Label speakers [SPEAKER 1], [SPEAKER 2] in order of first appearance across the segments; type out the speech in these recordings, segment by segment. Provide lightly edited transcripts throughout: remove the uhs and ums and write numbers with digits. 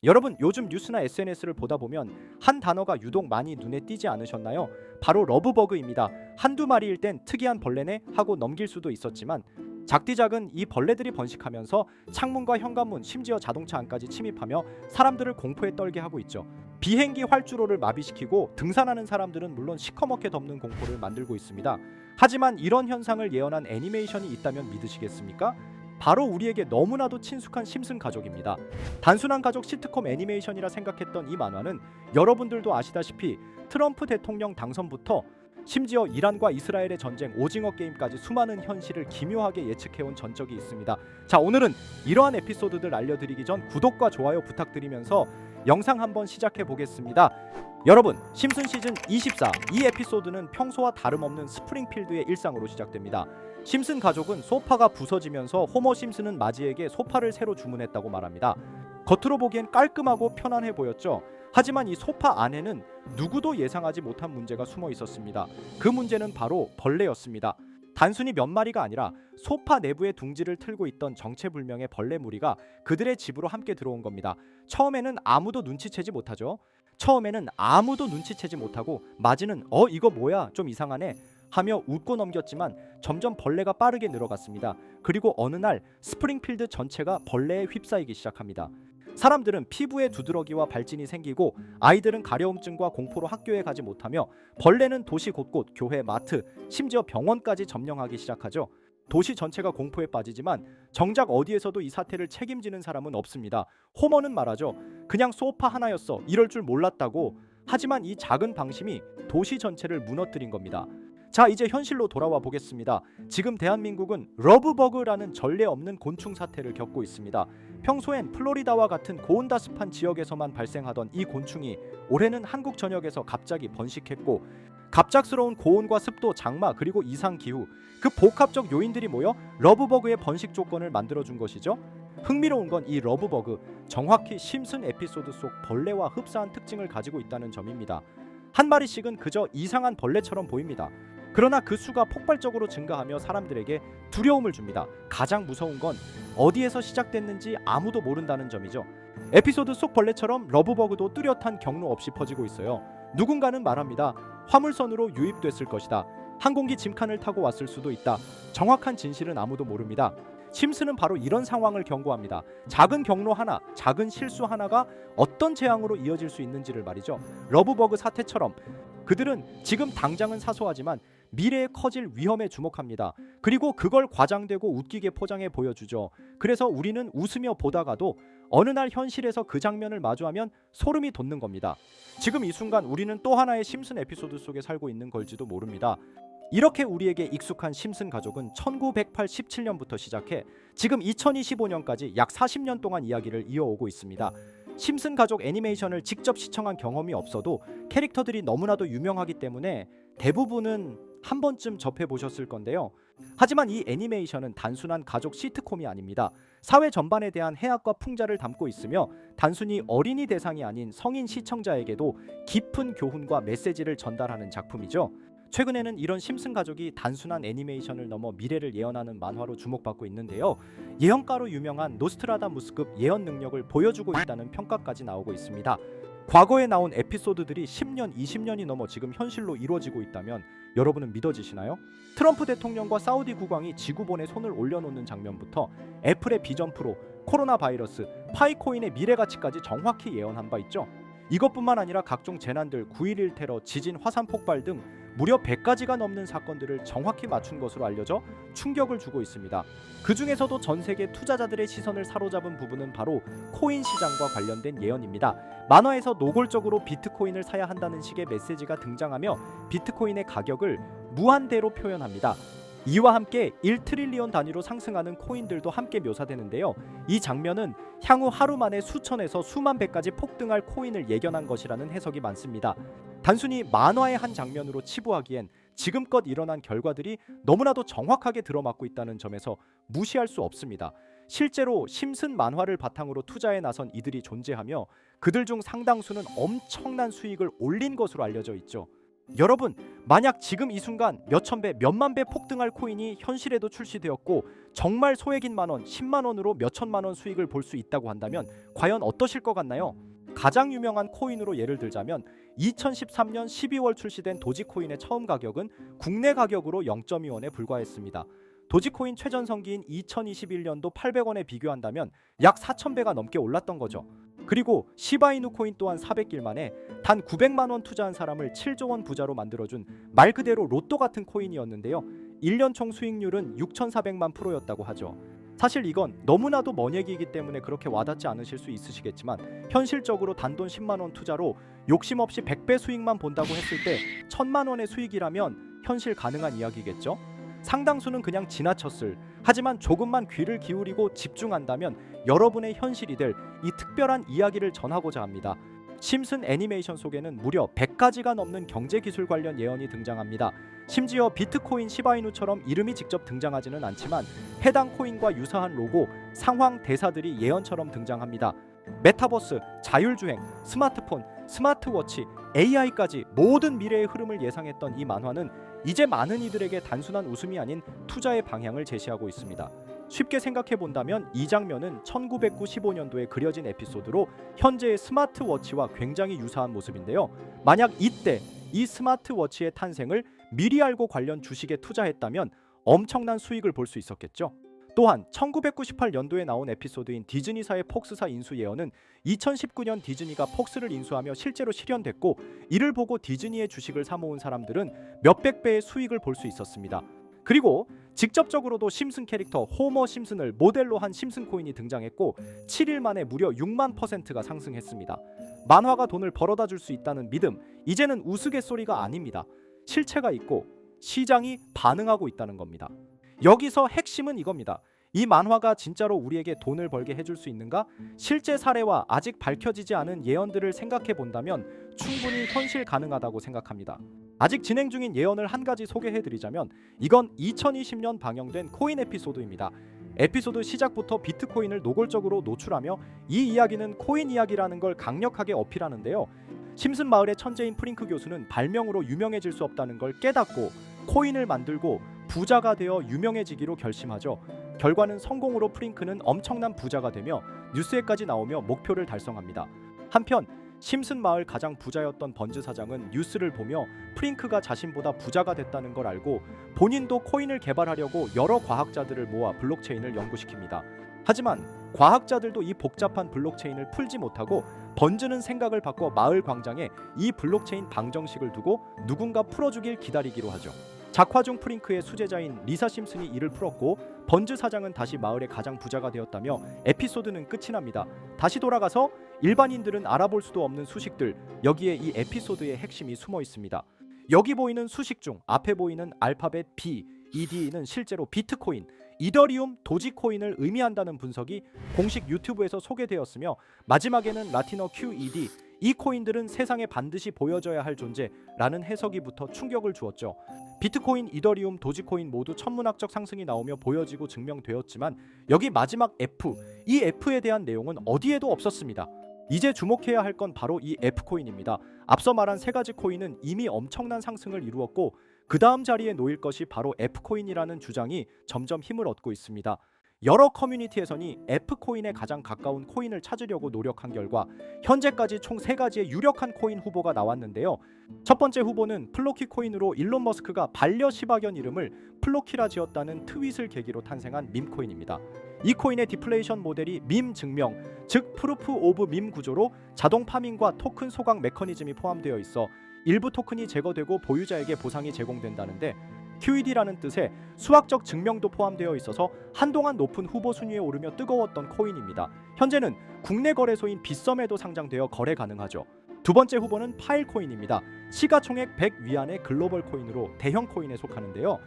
[SPEAKER 1] 여러분 요즘 뉴스나 SNS를 보다 보면 한 단어가 유독 많이 눈에 띄지 않으셨나요? 바로 러브버그입니다. 한두 마리일 땐 특이한 벌레네 하고 넘길 수도 있었지만 작디작은 이 벌레들이 번식하면서 창문과 현관문 심지어 자동차 안까지 침입하며 사람들을 공포에 떨게 하고 있죠. 비행기 활주로를 마비시키고 등산하는 사람들은 물론 시커멓게 덮는 공포를 만들고 있습니다. 하지만 이런 현상을 예언한 애니메이션이 있다면 믿으시겠습니까? 바로 우리에게 너무나도 친숙한 심슨 가족입니다. 단순한 가족 시트콤 애니메이션이라 생각했던 이 만화는 여러분들도 아시다시피 트럼프 대통령 당선부터 심지어 이란과 이스라엘의 전쟁, 오징어 게임까지 수많은 현실을 기묘하게 예측해온 전적이 있습니다. 자, 오늘은 이러한 에피소드들 알려드리기 전 구독과 좋아요 부탁드리면서 영상 한번 시작해 보겠습니다. 여러분, 심슨 시즌 24 이 에피소드는 평소와 다름없는 스프링필드의 일상으로 시작됩니다. 심슨 가족은 소파가 부서지면서 호머 심슨은 마지에게 소파를 새로 주문했다고 말합니다. 겉으로 보기엔 깔끔하고 편안해 보였죠. 하지만 이 소파 안에는 누구도 예상하지 못한 문제가 숨어 있었습니다. 그 문제는 바로 벌레였습니다. 단순히 몇 마리가 아니라 소파 내부의 둥지를 틀고 있던 정체불명의 벌레 무리가 그들의 집으로 함께 들어온 겁니다. 처음에는 아무도 눈치채지 못하죠. 못하고 마지는 이거 뭐야 좀 이상하네 하며 웃고 넘겼지만 점점 벌레가 빠르게 늘어갔습니다. 그리고 어느 날 스프링필드 전체가 벌레에 휩싸이기 시작합니다. 사람들은 피부에 두드러기와 발진이 생기고 아이들은 가려움증과 공포로 학교에 가지 못하며 벌레는 도시 곳곳 교회, 마트, 심지어 병원까지 점령하기 시작하죠. 도시 전체가 공포에 빠지지만 정작 어디에서도 이 사태를 책임지는 사람은 없습니다. 호머는 말하죠. 그냥 소파 하나였어. 이럴 줄 몰랐다고. 하지만 이 작은 방심이 도시 전체를 무너뜨린 겁니다. 자, 이제 현실로 돌아와 보겠습니다. 지금 대한민국은 러브버그라는 전례 없는 곤충 사태를 겪고 있습니다. 평소엔 플로리다와 같은 고온다습한 지역에서만 발생하던 이 곤충이 올해는 한국 전역에서 갑자기 번식했고, 갑작스러운 고온과 습도, 장마, 그리고 이상 기후, 그 복합적 요인들이 모여 러브버그의 번식 조건을 만들어준 것이죠. 흥미로운 건 이 러브버그, 정확히 심슨 에피소드 속 벌레와 흡사한 특징을 가지고 있다는 점입니다. 한 마리씩은 그저 이상한 벌레처럼 보입니다. 그러나 그 수가 폭발적으로 증가하며 사람들에게 두려움을 줍니다. 가장 무서운 건 어디에서 시작됐는지 아무도 모른다는 점이죠. 에피소드 속 벌레처럼 러브버그도 뚜렷한 경로 없이 퍼지고 있어요. 누군가는 말합니다. 화물선으로 유입됐을 것이다. 항공기 짐칸을 타고 왔을 수도 있다. 정확한 진실은 아무도 모릅니다. 심슨은 바로 이런 상황을 경고합니다. 작은 경로 하나, 작은 실수 하나가 어떤 재앙으로 이어질 수 있는지를 말이죠. 러브버그 사태처럼 그들은 지금 당장은 사소하지만 미래에 커질 위험에 주목합니다. 그리고 그걸 과장되고 웃기게 포장해 보여주죠. 그래서 우리는 웃으며 보다가도 어느 날 현실에서 그 장면을 마주하면 소름이 돋는 겁니다. 지금 이 순간 우리는 또 하나의 심슨 에피소드 속에 살고 있는 걸지도 모릅니다. 이렇게 우리에게 익숙한 심슨 가족은 1987년부터 시작해 지금 2025년까지 약 40년 동안 이야기를 이어오고 있습니다. 심슨 가족 애니메이션을 직접 시청한 경험이 없어도 캐릭터들이 너무나도 유명하기 때문에 대부분은 한 번쯤 접해보셨을 건데요. 하지만 이 애니메이션은 단순한 가족 시트콤이 아닙니다. 사회 전반에 대한 해악과 풍자를 담고 있으며 단순히 어린이 대상이 아닌 성인 시청자에게도 깊은 교훈과 메시지를 전달하는 작품이죠. 최근에는 이런 심슨 가족이 단순한 애니메이션을 넘어 미래를 예언하는 만화로 주목받고 있는데요. 예언가로 유명한 노스트라다무스급 예언 능력을 보여주고 있다는 평가까지 나오고 있습니다. 과거에 나온 에피소드들이 10년, 20년이 넘어 지금 현실로 이루어지고 있다면 여러분은 믿어지시나요? 트럼프 대통령과 사우디 국왕이 지구본에 손을 올려놓는 장면부터 애플의 비전 프로, 코로나 바이러스, 파이코인의 미래 가치까지 정확히 예언한 바 있죠. 이것뿐만 아니라 각종 재난들, 9.11 테러, 지진, 화산 폭발 등 무려 100가지가 넘는 사건들을 정확히 맞춘 것으로 알려져 충격을 주고 있습니다. 그 중에서도 전 세계 투자자들의 시선을 사로잡은 부분은 바로 코인 시장과 관련된 예언입니다. 만화에서 노골적으로 비트코인을 사야 한다는 식의 메시지가 등장하며 비트코인의 가격을 무한대로 표현합니다. 이와 함께 1트릴리언 단위로 상승하는 코인들도 함께 묘사되는데요. 이 장면은 향후 하루 만에 수천에서 수만 배까지 폭등할 코인을 예견한 것이라는 해석이 많습니다. 단순히 만화의 한 장면으로 치부하기엔 지금껏 일어난 결과들이 너무나도 정확하게 들어맞고 있다는 점에서 무시할 수 없습니다. 실제로 심슨 만화를 바탕으로 투자에 나선 이들이 존재하며 그들 중 상당수는 엄청난 수익을 올린 것으로 알려져 있죠. 여러분, 만약 지금 이 순간 몇천 배, 몇만 배 폭등할 코인이 현실에도 출시되었고 정말 소액인 만원, 10만 원으로 몇천만 원 수익을 볼 수 있다고 한다면 과연 어떠실 것 같나요? 가장 유명한 코인으로 예를 들자면 2013년 12월 출시된 도지코인의 처음 가격은 국내 가격으로 0.2원에 불과했습니다. 도지코인 최전성기인 2021년도 800원에 비교한다면 약 4,000배가 넘게 올랐던 거죠. 그리고 시바이누 코인 또한 400길 만에 단 900만 원 투자한 사람을 7조 원 부자로 만들어준 말 그대로 로또 같은 코인이었는데요. 1년 총 수익률은 6,400만 %였다고 하죠. 사실 이건 너무나도 먼 얘기이기 때문에 그렇게 와닿지 않으실 수 있으시겠지만 현실적으로 단돈 10만 원 투자로 욕심 없이 100배 수익만 본다고 했을 때 1,000만 원의 수익이라면 현실 가능한 이야기겠죠? 상당수는 그냥 지나쳤을, 하지만 조금만 귀를 기울이고 집중한다면 여러분의 현실이 될 이 특별한 이야기를 전하고자 합니다. 심슨 애니메이션 속에는 무려 100가지가 넘는 경제기술 관련 예언이 등장합니다. 심지어 비트코인 시바이누처럼 이름이 직접 등장하지는 않지만 해당 코인과 유사한 로고, 상황, 대사들이 예언처럼 등장합니다. 메타버스, 자율주행, 스마트폰, 스마트워치, AI까지 모든 미래의 흐름을 예상했던 이 만화는 이제 많은 이들에게 단순한 웃음이 아닌 투자의 방향을 제시하고 있습니다. 쉽게 생각해 본다면 이 장면은 1995년도에 그려진 에피소드로 현재의 스마트워치와 굉장히 유사한 모습인데요. 만약 이때 이 스마트워치의 탄생을 미리 알고 관련 주식에 투자했다면 엄청난 수익을 볼 수 있었겠죠. 또한 1998년도에 나온 에피소드인 디즈니사의 폭스사 인수 예언은 2019년 디즈니가 폭스를 인수하며 실제로 실현됐고, 이를 보고 디즈니의 주식을 사모은 사람들은 몇백 배의 수익을 볼 수 있었습니다. 그리고 직접적으로도 심슨 캐릭터 호머 심슨을 모델로 한 심슨 코인이 등장했고 7일 만에 무려 6만 %가 상승했습니다. 만화가 돈을 벌어다 줄 수 있다는 믿음, 이제는 우스갯소리가 아닙니다. 실체가 있고 시장이 반응하고 있다는 겁니다. 여기서 핵심은 이겁니다. 이 만화가 진짜로 우리에게 돈을 벌게 해줄 수 있는가? 실제 사례와 아직 밝혀지지 않은 예언들을 생각해 본다면 충분히 현실 가능하다고 생각합니다. 아직 진행 중인 예언을 한 가지 소개해드리자면 이건 2020년 방영된 코인 에피소드입니다. 에피소드 시작부터 비트코인을 노골적으로 노출하며 이 이야기는 코인 이야기라는 걸 강력하게 어필하는데요. 심슨 마을의 천재인 프링크 교수는 발명으로 유명해질 수 없다는 걸 깨닫고 코인을 만들고 부자가 되어 유명해지기로 결심하죠. 결과는 성공으로 프링크는 엄청난 부자가 되며 뉴스에까지 나오며 목표를 달성합니다. 한편 심슨 마을 가장 부자였던 번즈 사장은 뉴스를 보며 프링크가 자신보다 부자가 됐다는 걸 알고 본인도 코인을 개발하려고 여러 과학자들을 모아 블록체인을 연구시킵니다. 하지만 과학자들도 이 복잡한 블록체인을 풀지 못하고 번즈는 생각을 바꿔 마을 광장에 이 블록체인 방정식을 두고 누군가 풀어주길 기다리기로 하죠. 작화 중 프링크의 수제자인 리사 심슨이 이를 풀었고 번즈 사장은 다시 마을의 가장 부자가 되었다며 에피소드는 끝이 납니다. 다시 돌아가서 일반인들은 알아볼 수도 없는 수식들, 여기에 이 에피소드의 핵심이 숨어 있습니다. 여기 보이는 수식 중 앞에 보이는 알파벳 B, ED는 실제로 비트코인, 이더리움, 도지코인을 의미한다는 분석이 공식 유튜브에서 소개되었으며 마지막에는 라틴어 QED, 이 코인들은 세상에 반드시 보여져야 할 존재라는 해석이부터 충격을 주었죠. 비트코인, 이더리움, 도지코인 모두 천문학적 상승이 나오며 보여지고 증명되었지만 여기 마지막 F, 이 F에 대한 내용은 어디에도 없었습니다. 이제 주목해야 할 건 바로 이 F코인입니다. 앞서 말한 세 가지 코인은 이미 엄청난 상승을 이루었고 그 다음 자리에 놓일 것이 바로 F코인이라는 주장이 점점 힘을 얻고 있습니다. 여러 커뮤니티에서는 F코인에 가장 가까운 코인을 찾으려고 노력한 결과 현재까지 총 3가지의 유력한 코인 후보가 나왔는데요. 첫 번째 후보는 플로키 코인으로 일론 머스크가 반려 시바견 이름을 플로키라 지었다는 트윗을 계기로 탄생한 밈코인입니다. 이 코인의 디플레이션 모델이 밈 증명, 즉 프루프 오브 밈 구조로 자동 파밍과 토큰 소각 메커니즘이 포함되어 있어 일부 토큰이 제거되고 보유자에게 보상이 제공된다는데 QED라는 뜻의 수학적 증명도 포함되어 있어서 한동안 높은 후보 순위에 오르며 뜨거웠던 코인입니다. 현재는 국내 거래소인 빗썸에도 상장되어 거래 가능하죠. 두 번째 후보는 파일코인입니다. 시가총액 100 위안의 글로벌 코인으로 대형 코인에 속하는데요.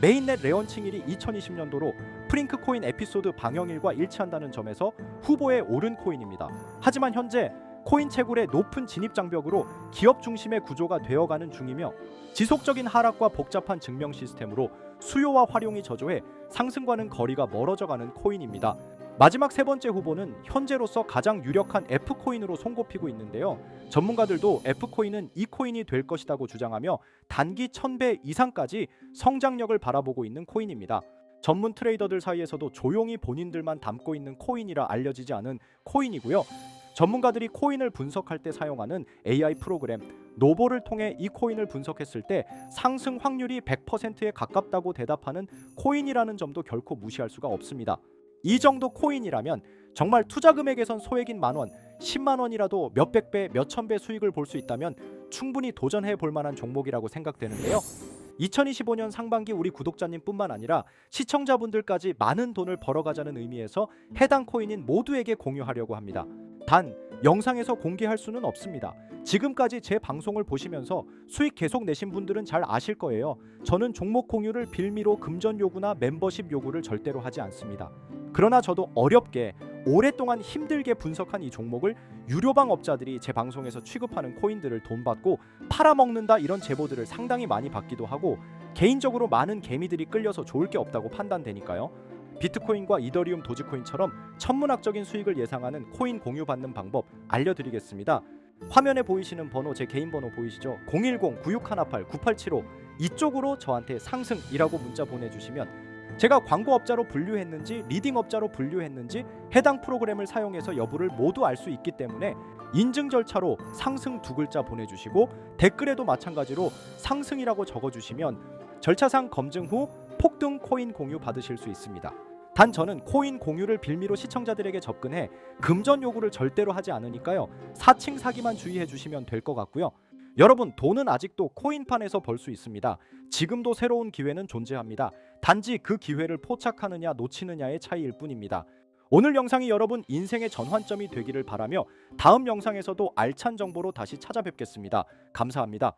[SPEAKER 1] 메인넷 레언칭일이 2020년도로 프링크 코인 에피소드 방영일과 일치한다는 점에서 후보에 오른 코인입니다. 하지만 현재 코인 채굴의 높은 진입 장벽으로 기업 중심의 구조가 되어가는 중이며 지속적인 하락과 복잡한 증명 시스템으로 수요와 활용이 저조해 상승과는 거리가 멀어져가는 코인입니다. 마지막 세 번째 후보는 현재로서 가장 유력한 F코인으로 손꼽히고 있는데요. 전문가들도 F코인은 E코인이 될 것이라고 주장하며 단기 1000배 이상까지 성장력을 바라보고 있는 코인입니다. 전문 트레이더들 사이에서도 조용히 본인들만 담고 있는 코인이라 알려지지 않은 코인이고요. 전문가들이 코인을 분석할 때 사용하는 AI 프로그램 노보를 통해 이 코인을 분석했을 때 상승 확률이 100%에 가깝다고 대답하는 코인이라는 점도 결코 무시할 수가 없습니다. 이 정도 코인이라면 정말 투자 금액에선 소액인 만원, 10만 원이라도 몇백 배, 몇천 배 수익을 볼 수 있다면 충분히 도전해 볼 만한 종목이라고 생각되는데요. 2025년 상반기 우리 구독자님뿐만 아니라 시청자분들까지 많은 돈을 벌어가자는 의미에서 해당 코인인 모두에게 공유하려고 합니다. 단 영상에서 공개할 수는 없습니다. 지금까지 제 방송을 보시면서 수익 계속 내신 분들은 잘 아실 거예요. 저는 종목 공유를 빌미로 금전 요구나 멤버십 요구를 절대로 하지 않습니다. 그러나 저도 어렵게 오랫동안 힘들게 분석한 이 종목을 유료방 업자들이 제 방송에서 취급하는 코인들을 돈 받고 팔아먹는다 이런 제보들을 상당히 많이 받기도 하고 개인적으로 많은 개미들이 끌려서 좋을 게 없다고 판단되니까요. 비트코인과 이더리움 도지코인처럼 천문학적인 수익을 예상하는 코인 공유받는 방법 알려드리겠습니다. 화면에 보이시는 번호, 제 개인 번호 보이시죠? 010-9618-9875 이쪽으로 저한테 상승이라고 문자 보내주시면 제가 광고업자로 분류했는지 리딩업자로 분류했는지 해당 프로그램을 사용해서 여부를 모두 알 수 있기 때문에 인증 절차로 상승 두 글자 보내주시고 댓글에도 마찬가지로 상승이라고 적어주시면 절차상 검증 후 폭등 코인 공유 받으실 수 있습니다. 단 저는 코인 공유를 빌미로 시청자들에게 접근해 금전 요구를 절대로 하지 않으니까요. 사칭 사기만 주의해 주시면 될 것 같고요. 여러분, 돈은 아직도 코인판에서 벌 수 있습니다. 지금도 새로운 기회는 존재합니다. 단지 그 기회를 포착하느냐 놓치느냐의 차이일 뿐입니다. 오늘 영상이 여러분 인생의 전환점이 되기를 바라며 다음 영상에서도 알찬 정보로 다시 찾아뵙겠습니다. 감사합니다.